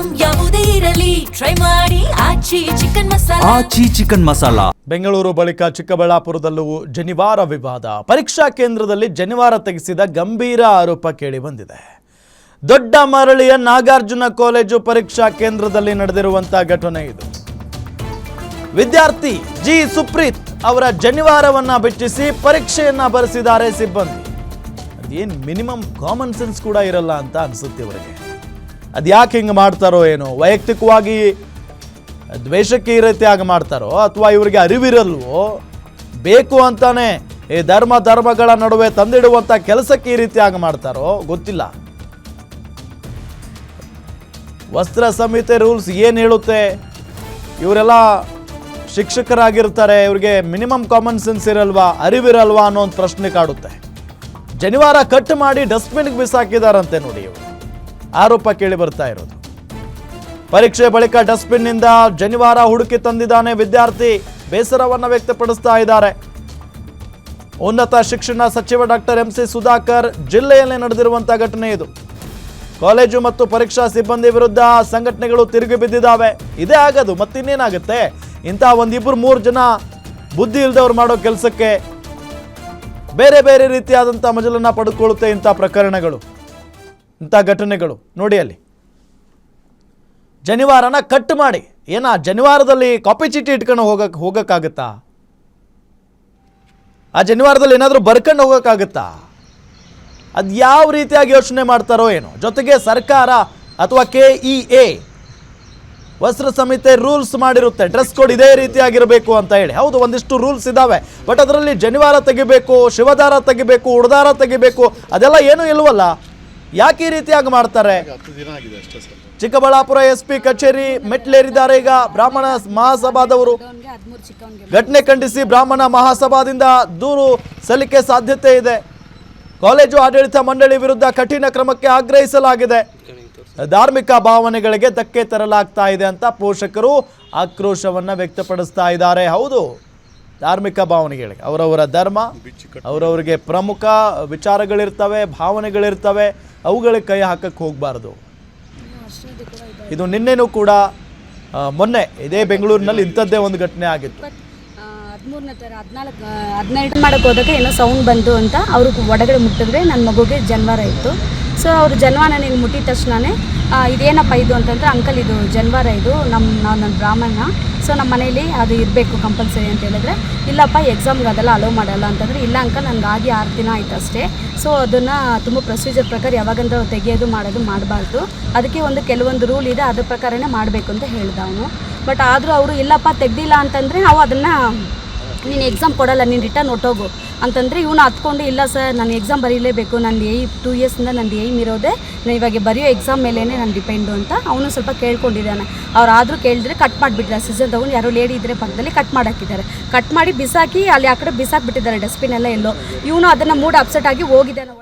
Item ಯಾವುದೇ ಇರಲಿ try ಮಾಡಿ ಆಚಿ ಚಿಕನ್ ಮಸಾಲಾ. ಬೆಂಗಳೂರು ಬಳಿಕ ಚಿಕ್ಕಬಳ್ಳಾಪುರದಲ್ಲೂ ಜನಿವಾರ ವಿವಾದ. ಪರೀಕ್ಷಾ ಕೇಂದ್ರದಲ್ಲಿ ಜನಿವಾರ ತೆಗೆಸಿದ ಗಂಭೀರ ಆರೋಪ ಕೇಳಿ ಬಂದಿದೆ. ದೊಡ್ಡ ಮರಳಿಯ ನಾಗಾರ್ಜುನ ಕಾಲೇಜು ಪರೀಕ್ಷಾ ಕೇಂದ್ರದಲ್ಲಿ ನಡೆದಿರುವಂತಹ ಘಟನೆ ಇದು. ವಿದ್ಯಾರ್ಥಿ ಜಿ ಸುಪ್ರೀತ್ ಅವರ ಜನಿವಾರವನ್ನ ಬಿಚ್ಚಿಸಿ ಪರೀಕ್ಷೆಯನ್ನ ಬರೆಸಿದ್ದಾರೆ ಸಿಬ್ಬಂದಿ. ಅದೇನು ಮಿನಿಮಮ್ ಕಾಮನ್ ಸೆನ್ಸ್ ಕೂಡ ಇರಲ್ಲ ಅಂತ ಅನ್ಸುತ್ತೆ ಇವರಿಗೆ. ಅದ್ಯಾಕೆ ಹಿಂಗೆ ಮಾಡ್ತಾರೋ ಏನೋ, ವೈಯಕ್ತಿಕವಾಗಿ ದ್ವೇಷಕ್ಕೆ ಈ ರೀತಿಯಾಗಿ ಮಾಡ್ತಾರೋ ಅಥವಾ ಇವರಿಗೆ ಅರಿವಿರಲ್ವೋ, ಬೇಕು ಅಂತಾನೆ ಈ ಧರ್ಮಗಳ ನಡುವೆ ತಂದಿಡುವಂಥ ಕೆಲಸಕ್ಕೆ ಈ ರೀತಿಯಾಗಿ ಮಾಡ್ತಾರೋ ಗೊತ್ತಿಲ್ಲ. ವಸ್ತ್ರ ಸಂಹಿತೆ ರೂಲ್ಸ್ ಏನು ಹೇಳುತ್ತೆ? ಇವರೆಲ್ಲ ಶಿಕ್ಷಕರಾಗಿರ್ತಾರೆ, ಇವರಿಗೆ ಮಿನಿಮಮ್ ಕಾಮನ್ ಸೆನ್ಸ್ ಇರಲ್ವಾ, ಅರಿವಿರಲ್ವಾ ಅನ್ನೋ ಒಂದು ಪ್ರಶ್ನೆ ಕಾಡುತ್ತೆ. ಜನಿವಾರ ಕಟ್ ಮಾಡಿ ಡಸ್ಟ್ಬಿನ್ಗೆ ಬಿಸಾಕಿದಾರಂತೆ ನೋಡಿ. ಇವರು ಆರೋಪ ಕೇಳಿ ಬರ್ತಾ ಇರೋದು. ಪರೀಕ್ಷೆ ಬಳಿಕ ಡಸ್ಟ್ಬಿನ್ನಿಂದ ಜನಿವಾರ ಹುಡುಕಿ ತಂದಿದ್ದಾನೆ ವಿದ್ಯಾರ್ಥಿ, ಬೇಸರವನ್ನ ವ್ಯಕ್ತಪಡಿಸ್ತಾ ಇದ್ದಾರೆ. ಉನ್ನತ ಶಿಕ್ಷಣ ಸಚಿವ ಡಾಕ್ಟರ್ ಎಂ ಸಿ ಸುಧಾಕರ್ ಜಿಲ್ಲೆಯಲ್ಲಿ ನಡೆದಿರುವಂತಹ ಘಟನೆ ಇದು. ಕಾಲೇಜು ಮತ್ತು ಪರೀಕ್ಷಾ ಸಿಬ್ಬಂದಿ ವಿರುದ್ಧ ಸಂಘಟನೆಗಳು ತಿರುಗಿ ಬಿದ್ದಿದ್ದಾವೆ. ಇದೇ ಆಗದು, ಮತ್ತಿನ್ನೇನಾಗುತ್ತೆ? ಇಂಥ ಒಂದಿಬ್ಬರು ಮೂರು ಜನ ಬುದ್ಧಿ ಇಲ್ದವ್ರು ಮಾಡೋ ಕೆಲಸಕ್ಕೆ ಬೇರೆ ಬೇರೆ ರೀತಿಯಾದಂಥ ಮಜಲನ್ನ ಪಡೆದುಕೊಳ್ಳುತ್ತೆ ಇಂಥ ಪ್ರಕರಣಗಳು, ಇಂಥ ಘಟನೆಗಳು. ನೋಡಿ ಅಲ್ಲಿ ಜನಿವಾರನ ಕಟ್ ಮಾಡಿ, ಜನಿವಾರದಲ್ಲಿ ಕಾಪಿ ಚೀಟಿ ಇಟ್ಕೊಂಡು ಹೋಗಕ್ಕಾಗತ್ತಾ? ಆ ಜನಿವಾರದಲ್ಲಿ ಏನಾದರೂ ಬರ್ಕೊಂಡು ಹೋಗೋಕ್ಕಾಗತ್ತಾ? ಅದು ಯಾವ ರೀತಿಯಾಗಿ ಯೋಚನೆ ಮಾಡ್ತಾರೋ ಏನೋ. ಜೊತೆಗೆ ಸರ್ಕಾರ ಅಥವಾ KEA ವಸ್ತ್ರ ಸಂಹಿತೆ ರೂಲ್ಸ್ ಮಾಡಿರುತ್ತೆ, ಡ್ರೆಸ್ ಕೋಡ್ ಇದೇ ರೀತಿಯಾಗಿರಬೇಕು ಅಂತ ಹೇಳಿ. ಹೌದು, ಒಂದಿಷ್ಟು ರೂಲ್ಸ್ ಇದ್ದಾವೆ, ಬಟ್ ಅದರಲ್ಲಿ ಜನಿವಾರ ತೆಗಿಬೇಕು, ಶಿವದಾರ ತೆಗಿಬೇಕು, ಉಡದಾರ ತೆಗಿಬೇಕು, ಅದೆಲ್ಲ ಏನೂ ಇಲ್ವಲ್ಲ. ಯಾಕೆ ಈ ರೀತಿಯಾಗಿ ಮಾಡ್ತಾರೆ? ಚಿಕ್ಕಬಳ್ಳಾಪುರ SP ಕಚೇರಿ ಮೆಟ್ಲೇರಿದ್ದಾರೆ ಈಗ ಬ್ರಾಹ್ಮಣ ಮಹಾಸಭಾದವರು. ಘಟನೆ ಖಂಡಿಸಿ ಬ್ರಾಹ್ಮಣ ಮಹಾಸಭಾದಿಂದ ದೂರು ಸಲ್ಲಿಕೆ ಸಾಧ್ಯತೆ ಇದೆ. ಕಾಲೇಜು ಆಡಳಿತ ಮಂಡಳಿ ವಿರುದ್ಧ ಕಠಿಣ ಕ್ರಮಕ್ಕೆ ಆಗ್ರಹಿಸಲಾಗಿದೆ. ಧಾರ್ಮಿಕ ಭಾವನೆಗಳಿಗೆ ಧಕ್ಕೆ ತರಲಾಗ್ತಾ ಇದೆ ಅಂತ ಪೋಷಕರು ಆಕ್ರೋಶವನ್ನ ವ್ಯಕ್ತಪಡಿಸ್ತಾ ಇದ್ದಾರೆ. ಹೌದು, ಧಾರ್ಮಿಕ ಭಾವನೆಗಳಿಗೆ, ಅವರವರ ಧರ್ಮ, ಅವರವರಿಗೆ ಪ್ರಮುಖ ವಿಚಾರಗಳಿರ್ತವೆ, ಭಾವನೆಗಳಿರ್ತವೆ, ಅವುಗಳಿಗೆ ಕೈ ಹಾಕಕ್ಕೆ ಹೋಗಬಾರ್ದು. ಇದು ನಿನ್ನೆನೂ ಕೂಡ ಮೊನ್ನೆ ಇದೇ ಬೆಂಗಳೂರಿನಲ್ಲಿ ಇಂಥದ್ದೇ ಒಂದು ಘಟನೆ ಆಗಿತ್ತು. 12 ಮಾಡೋಕ್ಕೆ ಹೋದಾಗ ಏನೋ ಸೌಂಡ್ ಬಂತು ಅಂತ ಅವರು ಒಳಗಡೆ ಮುಟ್ಟಿದ್ರೆ ನನ್ನ ಮಗುಗೆ ಜನಿವಾರ ಇತ್ತು. ಸೊ ಅವರು ಜನಿವಾರ ನನಗೆ ಮುಟ್ಟಿದ ತಕ್ಷಣವೇ ಇದೇನಪ್ಪ ಇದು ಅಂತಂದರೆ, ಅಂಕಲ್ ಇದು ಜನಿವಾರ, ಇದು ನನ್ನ ಬ್ರಾಹ್ಮಣ, ಸೊ ನಮ್ಮ ಮನೇಲಿ ಅದು ಇರಬೇಕು ಕಂಪಲ್ಸರಿ ಅಂತ ಹೇಳಿದ್ರೆ, ಇಲ್ಲಪ್ಪ ಎಕ್ಸಾಮ್ಗೆ ಅದೆಲ್ಲ ಅಲೋ ಮಾಡಲ್ಲ ಅಂತಂದರೆ, ಇಲ್ಲ ಅಂಕಲ್ ನನಗೆ ಆಗಿ 6 ದಿನ ಆಯ್ತು ಅಷ್ಟೇ, ಸೊ ಅದನ್ನು ತುಂಬ ಪ್ರೊಸೀಜರ್ ಪ್ರಕಾರ ಯಾವಾಗಂದ್ರೆ ತೆಗೆಯೋದು ಮಾಡೋದು ಮಾಡಬಾರ್ದು, ಅದಕ್ಕೆ ಕೆಲವೊಂದು ರೂಲ್ ಇದೆ, ಅದ್ರ ಪ್ರಕಾರನೇ ಮಾಡಬೇಕು ಅಂತ ಹೇಳ್ದ ಅವನು. ಬಟ್ ಆದರೂ ಅವರು ಇಲ್ಲಪ್ಪ ತೆಗ್ದಿಲ್ಲ ಅಂತಂದರೆ ನಾವು ಅದನ್ನು ನೀನು ಎಕ್ಸಾಮ್ ಕೊಡಲ್ಲ, ನೀನು ರಿಟರ್ನ್ ಹೊಟ್ಟೋಗು ಅಂತಂದರೆ ಇವನು ಹತ್ಕೊಂಡು, ಇಲ್ಲ ಸರ್ ನಾನು ಎಕ್ಸಾಮ್ ಬರೀಲೇಬೇಕು, ನಂದು 2 ಇಯರ್ಸಿಂದ ನಂದು ಏಮ್ ಇರೋದೇ ನಾನು ಇವಾಗ ಬರೆಯೋ ಎಕ್ಸಾಮ್ ಮೇಲೇ ನಾನು ಡಿಪೆಂಡು ಅಂತ ಅವನು ಸ್ವಲ್ಪ ಕೇಳ್ಕೊಂಡಿದ್ದಾನೆ. ಅವ್ರು ಆದರೂ ಕೇಳಿದ್ರೆ ಕಟ್ ಮಾಡಿಬಿಟ್ಟಿದ್ದಾರೆ, ಸೀಸನ್ ತೊಗೊಂಡು ಯಾರೋ ಲೇಡಿ ಇದ್ದರೆ ಪಕ್ಕದಲ್ಲಿ ಕಟ್ ಮಾಡಾಕಿದ್ದಾರೆ, ಕಟ್ ಮಾಡಿ ಬಿಸಾಕಿ ಅಲ್ಲಿ ಆ ಕಡೆ ಬಿಸಾಕಿಬಿಟ್ಟಿದ್ದಾರೆ ಡಸ್ಟ್ಬಿನ್ ಎಲ್ಲ ಎಲ್ಲೋ. ಇವನು ಅದನ್ನು ಮೂಡ್ ಅಪ್ಸೆಟ್ ಆಗಿ ಹೋಗಿದ್ದಾನೆ.